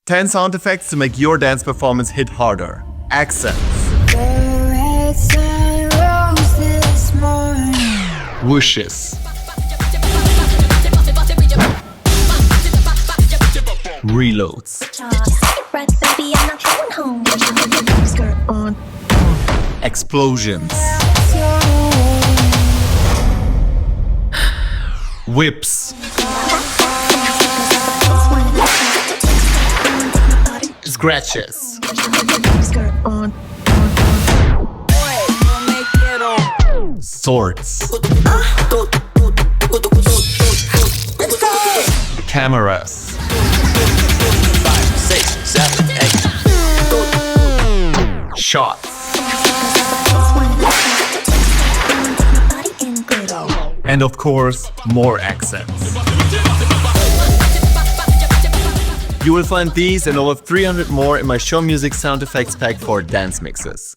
10 sound effects to make your dance performance hit harder. Accents. Whooshes. Reloads. Explosions. Whips. Scratches. Swords. Cameras. 5, 6, 7, 8. Shots. And of course, more accents. You will find these and over 300 more in my Show Music sound effects pack for dance mixes.